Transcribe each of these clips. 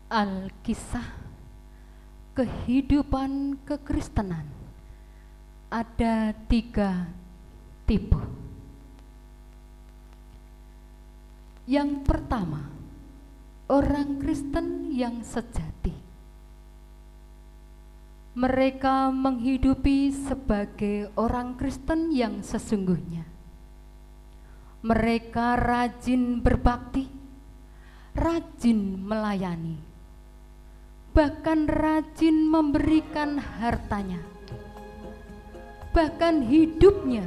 Alkisah kehidupan kekristenan ada 3 tipe. Yang pertama, orang Kristen yang sejati. Mereka menghidupi sebagai orang Kristen yang sesungguhnya. Mereka rajin berbakti, rajin melayani, bahkan rajin memberikan hartanya, bahkan hidupnya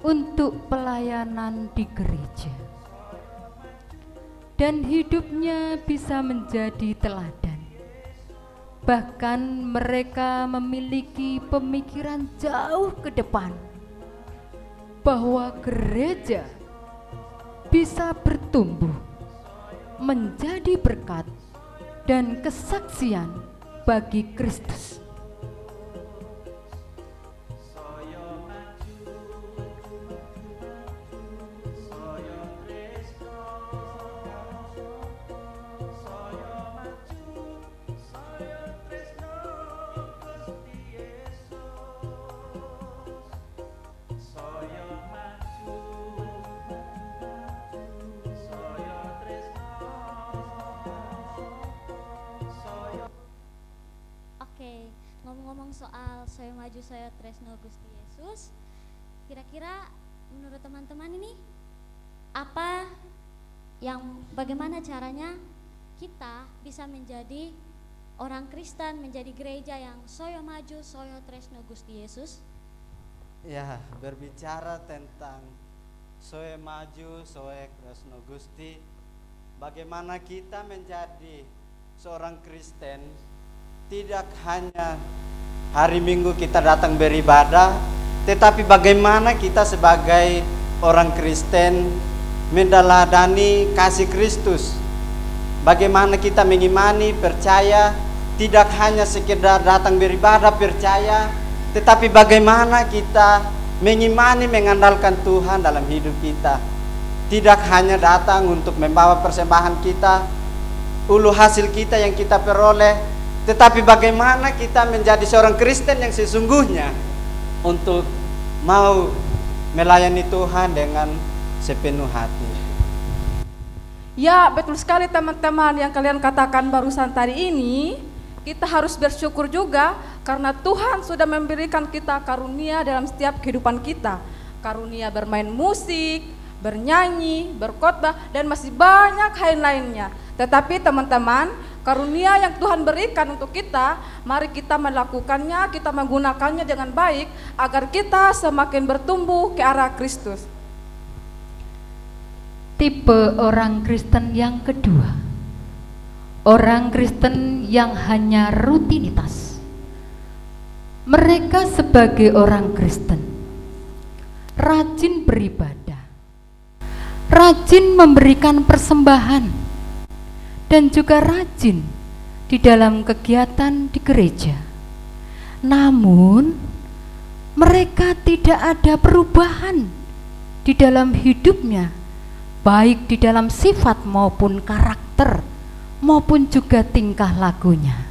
untuk pelayanan di gereja. Dan hidupnya bisa menjadi teladan. Bahkan mereka memiliki pemikiran jauh ke depan bahwa gereja bisa bertumbuh menjadi berkat dan kesaksian bagi Kristus. Ngomong-ngomong soal saya maju saya tresno Gusti Yesus, kira-kira menurut teman-teman ini bagaimana caranya kita bisa menjadi orang Kristen, menjadi gereja yang soyo maju soyo tresno Gusti Yesus? Ya, berbicara tentang soyo maju soyo tresno Gusti, bagaimana kita menjadi seorang Kristen. Tidak hanya hari Minggu kita datang beribadah, tetapi bagaimana kita sebagai orang Kristen meneladani kasih Kristus. Bagaimana kita mengimani, percaya, tidak hanya sekedar datang beribadah percaya, tetapi bagaimana kita mengimani, mengandalkan Tuhan dalam hidup kita. Tidak hanya datang untuk membawa persembahan kita, ulu hasil kita yang kita peroleh, tetapi bagaimana kita menjadi seorang Kristen yang sesungguhnya untuk mau melayani Tuhan dengan sepenuh hati. Ya, betul sekali teman-teman yang kalian katakan barusan tadi ini. Kita harus bersyukur juga karena Tuhan sudah memberikan kita karunia dalam setiap kehidupan kita. Karunia bermain musik, bernyanyi, berkhotbah, dan masih banyak hal lainnya. Tetapi teman-teman, karunia yang Tuhan berikan untuk kita, mari kita melakukannya, kita menggunakannya dengan baik agar kita semakin bertumbuh ke arah Kristus. Tipe orang Kristen yang kedua, orang Kristen yang hanya rutinitas. Mereka sebagai orang Kristen rajin beribadah, rajin memberikan persembahan, dan juga rajin di dalam kegiatan di gereja. Namun mereka tidak ada perubahan di dalam hidupnya, baik di dalam sifat maupun karakter maupun juga tingkah lakunya.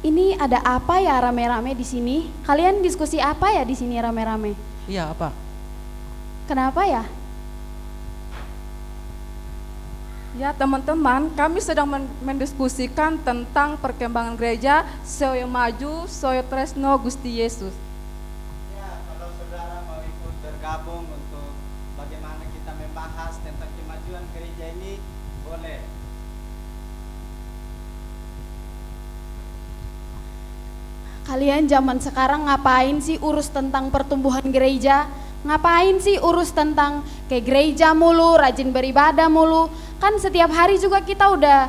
Ini ada apa ya rame-rame di sini? Kalian diskusi apa ya di sini rame-rame? Iya, apa? Kenapa ya? Ya teman-teman, kami sedang mendiskusikan tentang perkembangan gereja soyo maju, soyo tresno Gusti Yesus. Ya, kalau saudara mau ikut bergabung untuk bagaimana kita membahas tentang kemajuan gereja ini, boleh. Kalian zaman sekarang ngapain sih urus tentang pertumbuhan gereja? Ngapain sih urus tentang kayak gereja mulu, rajin beribadah mulu? Kan setiap hari juga kita udah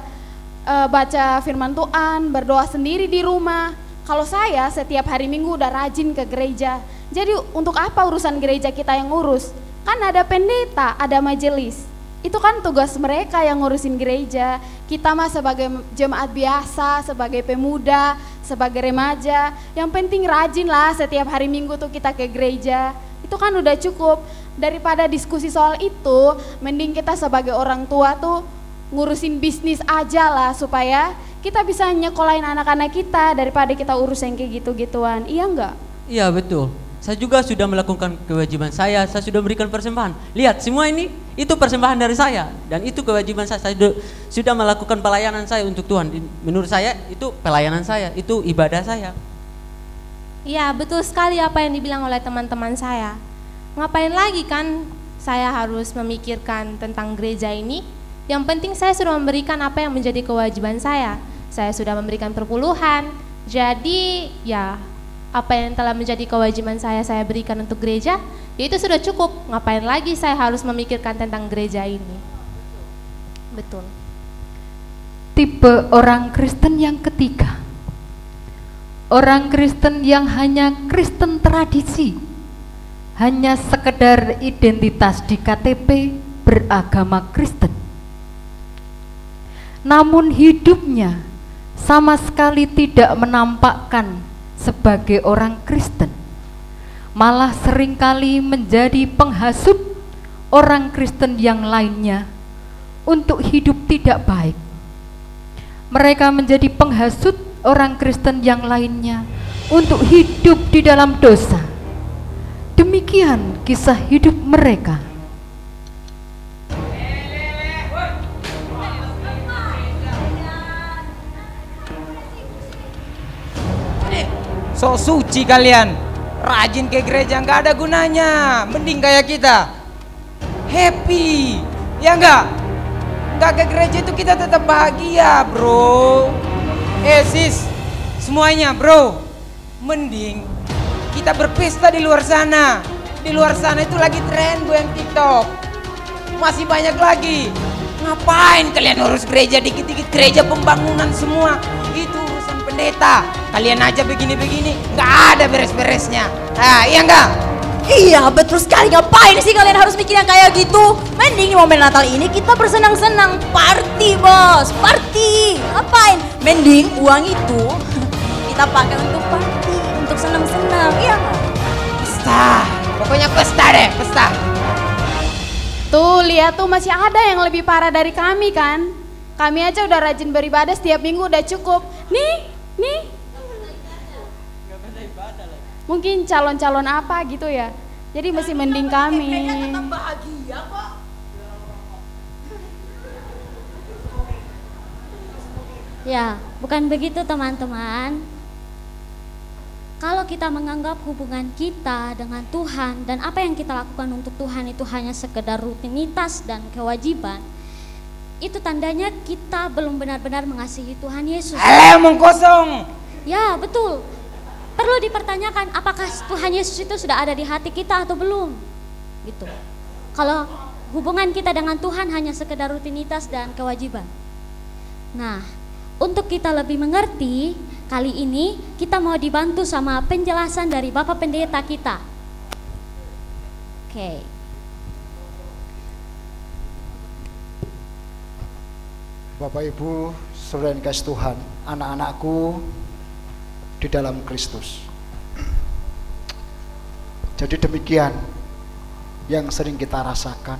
baca firman Tuhan, berdoa sendiri di rumah. Kalau saya setiap hari Minggu udah rajin ke gereja. Jadi untuk apa urusan gereja kita yang urus? Kan ada pendeta, ada majelis. itu kan tugas mereka yang ngurusin gereja. Kita mah sebagai jemaat biasa, sebagai pemuda, sebagai remaja, yang penting rajin lah setiap hari Minggu tuh kita ke gereja. Itu kan udah cukup. Daripada diskusi soal itu, mending kita sebagai orang tua tuh ngurusin bisnis aja lah, supaya kita bisa nyekolahin anak-anak kita daripada kita urus yang kayak gitu-gituan. Iya enggak? Iya betul. Saya juga sudah melakukan kewajiban saya sudah berikan persembahan. Lihat semua ini, itu persembahan dari saya. Dan itu kewajiban saya sudah melakukan pelayanan saya untuk Tuhan. Menurut saya itu pelayanan saya, itu ibadah saya. Iya betul sekali apa yang dibilang oleh teman-teman saya. Ngapain lagi kan saya harus memikirkan tentang gereja ini? Yang penting saya sudah memberikan apa yang menjadi kewajiban saya. Saya sudah memberikan perpuluhan. Jadi ya apa yang telah menjadi kewajiban saya berikan untuk gereja, ya itu sudah cukup. Ngapain lagi saya harus memikirkan tentang gereja ini? Betul. Tipe orang Kristen yang ketiga, orang Kristen yang hanya Kristen tradisi, hanya sekedar identitas di KTP beragama Kristen, namun hidupnya sama sekali tidak menampakkan sebagai orang Kristen, malah seringkali menjadi penghasut orang Kristen yang lainnya untuk hidup tidak baik. Mereka menjadi penghasut orang Kristen yang lainnya untuk hidup di dalam dosa. Demikian kisah hidup mereka. So suci kalian, rajin ke gereja nggak ada gunanya, mending kayak kita happy, ya nggak ke gereja itu kita tetap bahagia bro. Sis, semuanya bro, mending kita berpesta di luar sana. Di luar sana itu lagi tren gue yang TikTok, masih banyak lagi. Ngapain kalian urus gereja, dikit-dikit gereja pembangunan semua, itu urusan pendeta. Kalian aja begini-begini, nggak ada beres-beresnya. Iya nggak? Iya betul sekali, ngapain sih kalian harus mikir yang kayak gitu? Mending di momen Natal ini kita bersenang-senang, party bos, party. Ngapain? Mending uang itu kita pakai untuk party, untuk senang-senang, iya nggak? Pesta, pokoknya pesta deh, pesta. Tuh lihat tuh, masih ada yang lebih parah dari kami kan? Kami aja udah rajin beribadah setiap minggu udah cukup. Nih. Mungkin calon-calon apa gitu ya. Jadi masih mending kami. Bahagia kok. Ya, bukan begitu teman-teman. Kalau kita menganggap hubungan kita dengan Tuhan dan apa yang kita lakukan untuk Tuhan itu hanya sekedar rutinitas dan kewajiban, itu tandanya kita belum benar-benar mengasihi Tuhan Yesus. Omong kosong. Ya, betul. Perlu dipertanyakan apakah Tuhan Yesus itu sudah ada di hati kita atau belum. Gitu. Kalau hubungan kita dengan Tuhan hanya sekedar rutinitas dan kewajiban. Nah, untuk kita lebih mengerti, kali ini kita mau dibantu sama penjelasan dari Bapak Pendeta kita. Oke. Bapak Ibu, saudara yang dikasihi Tuhan, anak-anakku di dalam Kristus. Jadi demikian yang sering kita rasakan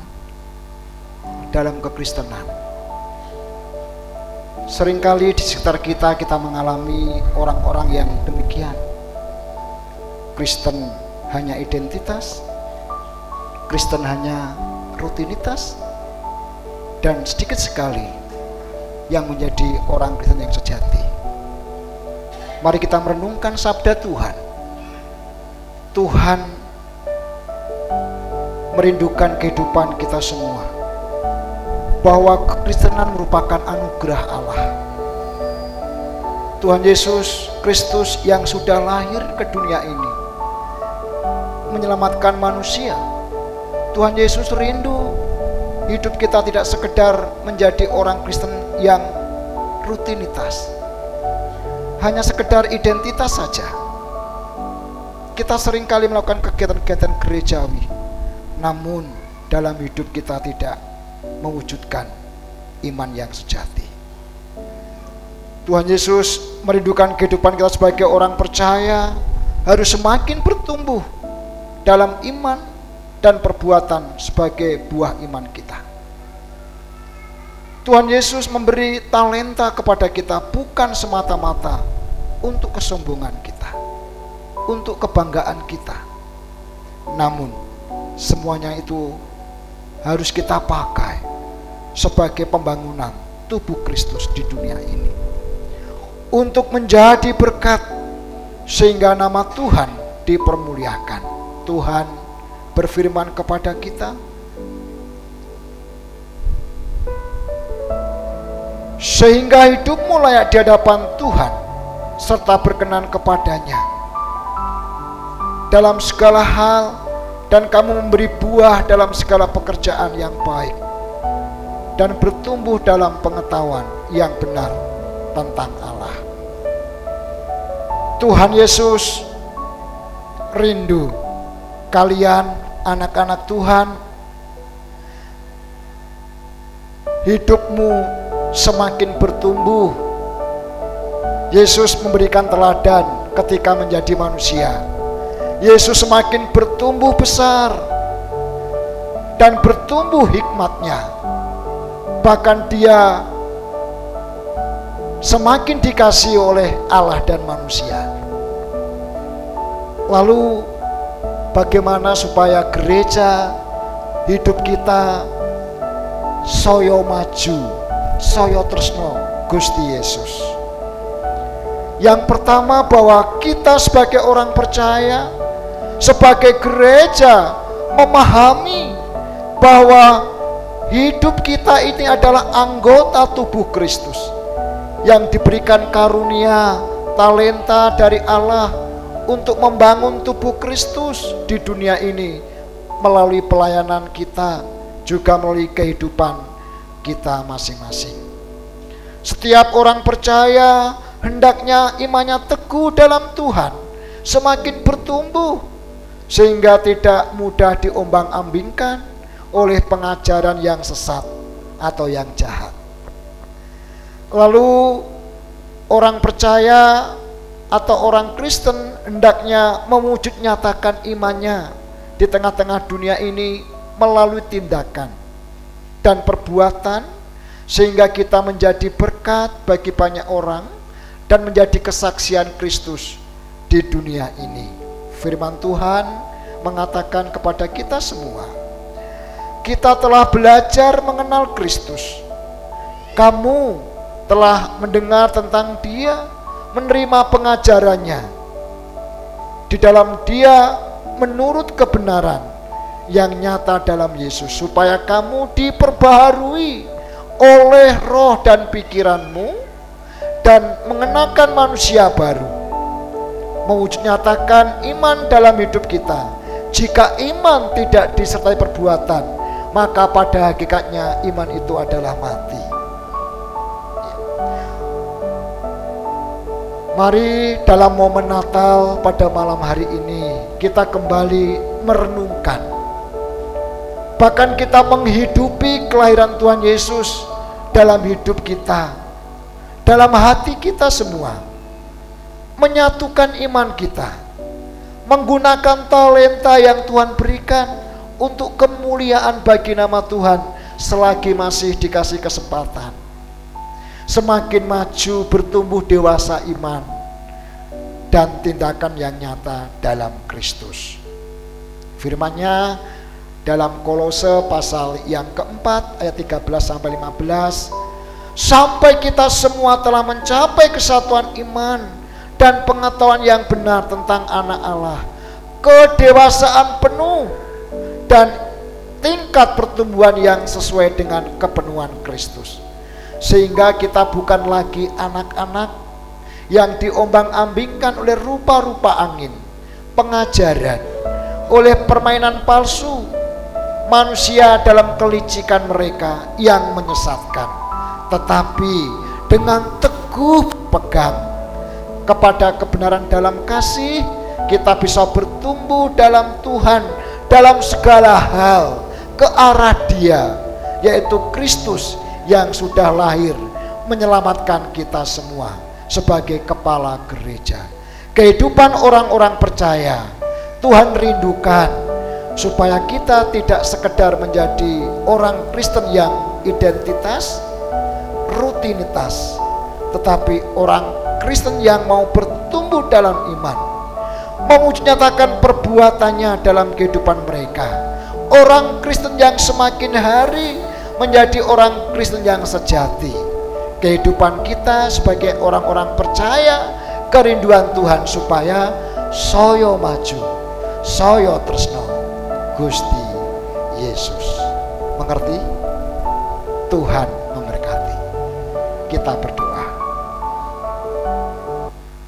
dalam kekristenan. Seringkali di sekitar kita mengalami orang-orang yang demikian. Kristen hanya identitas, Kristen hanya rutinitas, dan sedikit sekali yang menjadi orang Kristen yang sejati. Mari kita merenungkan sabda Tuhan. Tuhan merindukan kehidupan kita semua, bahwa kekristenan merupakan anugerah Allah. Tuhan Yesus Kristus yang sudah lahir ke dunia ini menyelamatkan manusia. Tuhan Yesus rindu hidup kita tidak sekedar menjadi orang Kristen yang rutinitas, hanya sekedar identitas saja. Kita seringkali melakukan kegiatan-kegiatan gerejawi, namun dalam hidup kita tidak mewujudkan iman yang sejati. Tuhan Yesus merindukan kehidupan kita sebagai orang percaya harus semakin bertumbuh dalam iman dan perbuatan sebagai buah iman kita. Tuhan Yesus memberi talenta kepada kita bukan semata-mata untuk kesombongan kita, untuk kebanggaan kita. Namun semuanya itu harus kita pakai sebagai pembangunan tubuh Kristus di dunia ini, untuk menjadi berkat sehingga nama Tuhan dipermuliakan. Tuhan berfirman kepada kita, sehingga hidupmu layak di hadapan Tuhan serta berkenan kepadanya dalam segala hal, dan kamu memberi buah dalam segala pekerjaan yang baik dan bertumbuh dalam pengetahuan yang benar tentang Allah. Tuhan Yesus rindu kalian anak-anak Tuhan, hidupmu semakin bertumbuh. Yesus memberikan teladan ketika menjadi manusia. Yesus semakin bertumbuh besar dan bertumbuh hikmatnya. Bahkan dia semakin dikasihi oleh Allah dan manusia. Lalu bagaimana supaya gereja, hidup kita soyo maju, soyo tresno Gusti Yesus? Yang pertama, bahwa kita sebagai orang percaya, sebagai gereja, memahami bahwa hidup kita ini adalah anggota tubuh Kristus yang diberikan karunia, talenta dari Allah untuk membangun tubuh Kristus di dunia ini melalui pelayanan kita, juga melalui kehidupan kita masing-masing. Setiap orang percaya hendaknya imannya teguh dalam Tuhan, semakin bertumbuh sehingga tidak mudah diombang-ambingkan oleh pengajaran yang sesat atau yang jahat. Lalu orang percaya atau orang Kristen hendaknya mewujud nyatakan imannya di tengah-tengah dunia ini melalui tindakan dan perbuatan, sehingga kita menjadi berkat bagi banyak orang dan menjadi kesaksian Kristus di dunia ini. Firman Tuhan mengatakan kepada kita semua, kita telah belajar mengenal Kristus. Kamu telah mendengar tentang Dia, menerima pengajarannya. Di dalam Dia menurut kebenaran yang nyata dalam Yesus, supaya kamu diperbaharui oleh roh dan pikiranmu dan mengenakan manusia baru. Mewujud nyatakan iman dalam hidup kita. Jika iman tidak disertai perbuatan, maka pada hakikatnya iman itu adalah mati. Mari dalam momen Natal pada malam hari ini kita kembali merenungkan, bahkan kita menghidupi kelahiran Tuhan Yesus dalam hidup kita, dalam hati kita semua, menyatukan iman kita, menggunakan talenta yang Tuhan berikan untuk kemuliaan bagi nama Tuhan selagi masih dikasih kesempatan. Semakin maju, bertumbuh dewasa iman dan tindakan yang nyata dalam Kristus. Firman-Nya dalam Kolose pasal yang keempat ayat 13-15, sampai kita semua telah mencapai kesatuan iman dan pengetahuan yang benar tentang anak Allah, kedewasaan penuh dan tingkat pertumbuhan yang sesuai dengan kepenuhan Kristus, sehingga kita bukan lagi anak-anak yang diombang-ambingkan oleh rupa-rupa angin, pengajaran, oleh permainan palsu manusia dalam kelicikan mereka yang menyesatkan, tetapi dengan teguh pegang kepada kebenaran dalam kasih, kita bisa bertumbuh dalam Tuhan dalam segala hal ke arah Dia yaitu Kristus yang sudah lahir menyelamatkan kita semua sebagai kepala gereja. Kehidupan orang-orang percaya Tuhan rindukan supaya kita tidak sekedar menjadi orang Kristen yang identitas, rutinitas, tetapi orang Kristen yang mau bertumbuh dalam iman, menyatakan perbuatannya dalam kehidupan mereka. Orang Kristen yang semakin hari menjadi orang Kristen yang sejati. Kehidupan kita sebagai orang-orang percaya, kerinduan Tuhan supaya saya maju, saya tresno Gusti Yesus. Mengerti? Tuhan memberkati. Kita berdoa.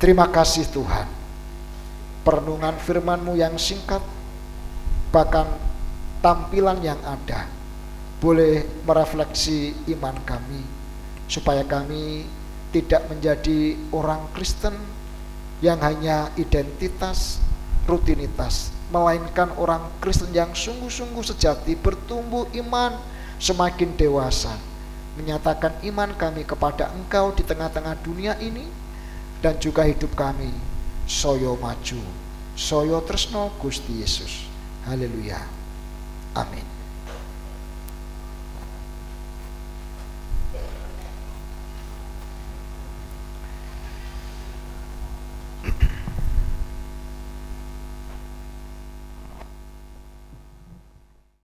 Terima kasih Tuhan, perenungan firman-Mu yang singkat, bahkan tampilan yang ada, boleh merefleksi iman kami, supaya kami tidak menjadi orang Kristen yang hanya identitas, rutinitas, melainkan orang Kristen yang sungguh-sungguh sejati, bertumbuh iman, semakin dewasa, menyatakan iman kami kepada Engkau di tengah-tengah dunia ini, dan juga hidup kami saya maju, saya tresno Gusti Yesus. Haleluya. Amin.